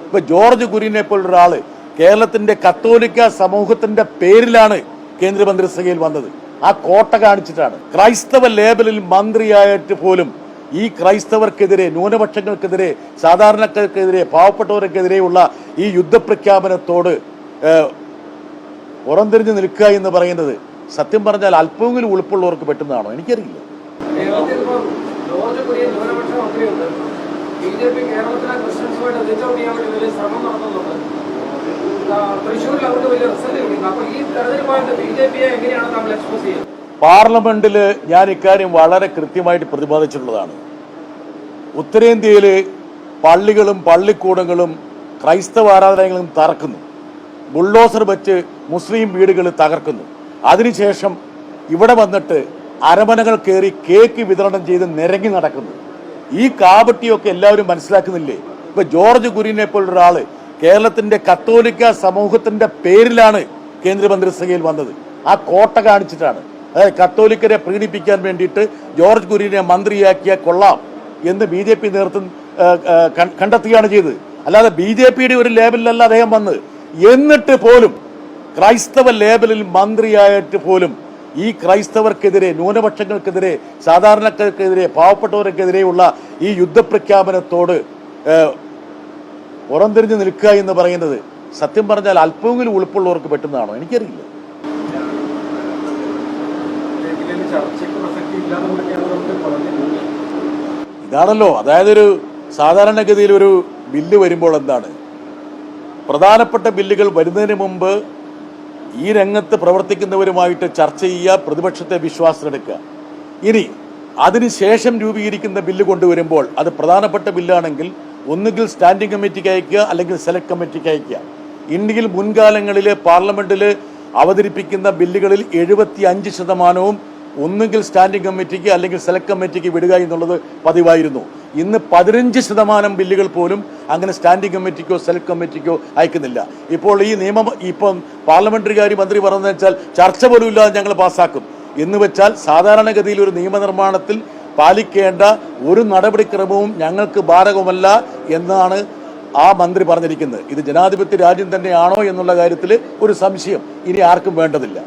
ഇപ്പൊ ജോർജ് കുര്യനെ പോലൊരാള് കേരളത്തിന്റെ കത്തോലിക്ക സമൂഹത്തിന്റെ പേരിലാണ് കേന്ദ്രമന്ത്രിസഭയിൽ വന്നത്. ആ കോട്ട കാണിച്ചിട്ടാണ്. ക്രൈസ്തവ ലേബലിൽ മന്ത്രിയായിട്ട് പോലും ഈ ക്രൈസ്തവർക്കെതിരെ, ന്യൂനപക്ഷങ്ങൾക്കെതിരെ, സാധാരണക്കാർക്കെതിരെ, പാവപ്പെട്ടവർക്കെതിരെയുള്ള ഈ യുദ്ധപ്രഖ്യാപനത്തോട് പുറംതിരിഞ്ഞു നിൽക്കുക എന്ന് പറയുന്നത് സത്യം പറഞ്ഞാൽ അല്പമെങ്കിലും ഉളുപ്പുള്ളവർക്ക് പറ്റുന്നതാണോ? എനിക്കറിയില്ല. പാർലമെന്റില് ഞാൻ ഇക്കാര്യം വളരെ കൃത്യമായിട്ട് പ്രതിപാദിച്ചിട്ടുള്ളതാണ്. ഉത്തരേന്ത്യയില് പള്ളികളും പള്ളിക്കൂടങ്ങളും ക്രൈസ്തവ ആരാധനാലയങ്ങളും തകർക്കുന്നു, ബുൾഡോസർ വെച്ച് മുസ്ലിം വീടുകൾ തകർക്കുന്നു. അതിനുശേഷം ഇവിടെ വന്നിട്ട് അരമനകൾ കയറി കേക്ക് വിതരണം ചെയ്ത് നിരങ്ങി നടക്കുന്നു. ഈ കാപട്യമൊക്കെ എല്ലാവരും മനസ്സിലാക്കുന്നില്ലേ? ഇപ്പൊ ജോർജ് കുര്യനെ പോലൊരാള് കേരളത്തിന്റെ കത്തോലിക്ക സമൂഹത്തിന്റെ പേരിലാണ് കേന്ദ്രമന്ത്രിസഭയിൽ വന്നത്. ആ കോട്ട കാണിച്ചിട്ടാണ്. അതായത് കത്തോലിക്കരെ പ്രീണിപ്പിക്കാൻ വേണ്ടിയിട്ട് ജോർജ് കുര്യനെ മന്ത്രിയാക്കിയ കൊള്ളാം എന്ന് BJP നേതൃത്വം കണ്ടെത്തുകയാണ് ചെയ്തത്. അല്ലാതെ BJPയുടെ ഒരു ലേബലിലല്ല അദ്ദേഹം വന്നത്. എന്നിട്ട് പോലും ക്രൈസ്തവ ലേബലിൽ മന്ത്രിയായിട്ട് പോലും ഈ ക്രൈസ്തവർക്കെതിരെ, ന്യൂനപക്ഷങ്ങൾക്കെതിരെ, സാധാരണക്കാർക്കെതിരെ, പാവപ്പെട്ടവർക്കെതിരെയുള്ള ഈ യുദ്ധപ്രഖ്യാപനത്തോട് പുറംതിരിഞ്ഞു നിൽക്കുക എന്ന് പറയുന്നത് സത്യം പറഞ്ഞാൽ അല്പമെങ്കിലും ഉളുപ്പുള്ളവർക്ക് പറ്റുന്നതാണോ? എനിക്കറിയില്ല. ഇതാണല്ലോ, അതായത് ഒരു സാധാരണഗതിയിൽ ഒരു ബില്ല് വരുമ്പോൾ എന്താണ്, പ്രധാനപ്പെട്ട ബില്ലുകൾ വരുന്നതിന് മുമ്പ് ഈ രംഗത്ത് പ്രവർത്തിക്കുന്നവരുമായിട്ട് ചർച്ച ചെയ്യുക, പ്രതിപക്ഷത്തെ വിശ്വാസത്തിലെടുക്കുക. ഇനി അതിനുശേഷം രൂപീകരിക്കുന്ന ബില്ല് കൊണ്ടുവരുമ്പോൾ അത് പ്രധാനപ്പെട്ട ബില്ലാണെങ്കിൽ ഒന്നുകിൽ സ്റ്റാൻഡിംഗ് കമ്മിറ്റിക്ക് അയക്കുക, അല്ലെങ്കിൽ സെലക്ട് കമ്മിറ്റിക്ക് അയക്കുക. ഇന്ത്യയിൽ മുൻകാലങ്ങളിൽ പാർലമെന്റിൽ അവതരിപ്പിക്കുന്ന ബില്ലുകളിൽ 75% ഒന്നുകിൽ സ്റ്റാൻഡിംഗ് കമ്മിറ്റിക്ക് അല്ലെങ്കിൽ സെലക്ട് കമ്മിറ്റിക്ക് വിടുക എന്നുള്ളത് പതിവായിരുന്നു. ഇന്ന് 15% ബില്ലുകൾ പോലും അങ്ങനെ സ്റ്റാൻഡിംഗ് കമ്മിറ്റിക്കോ സെലക്ട് കമ്മിറ്റിക്കോ അയക്കുന്നില്ല. ഇപ്പോൾ ഈ നിയമം പാർലമെന്ററി കാര്യ മന്ത്രി പറഞ്ഞതെന്ന് വെച്ചാൽ ചർച്ച പോലും ഇല്ലാതെ ഞങ്ങൾ പാസ്സാക്കും എന്ന് വെച്ചാൽ സാധാരണഗതിയിൽ ഒരു നിയമനിർമ്മാണത്തിൽ പാലിക്കേണ്ട ഒരു നടപടിക്രമവും ഞങ്ങൾക്ക് ബാധകമല്ല എന്നാണ് ആ മന്ത്രി പറഞ്ഞിരിക്കുന്നത്. ഇത് ജനാധിപത്യ രാജ്യം തന്നെയാണോ എന്നുള്ള കാര്യത്തിൽ ഒരു സംശയം ഇനി ആർക്കും വേണ്ടതില്ല.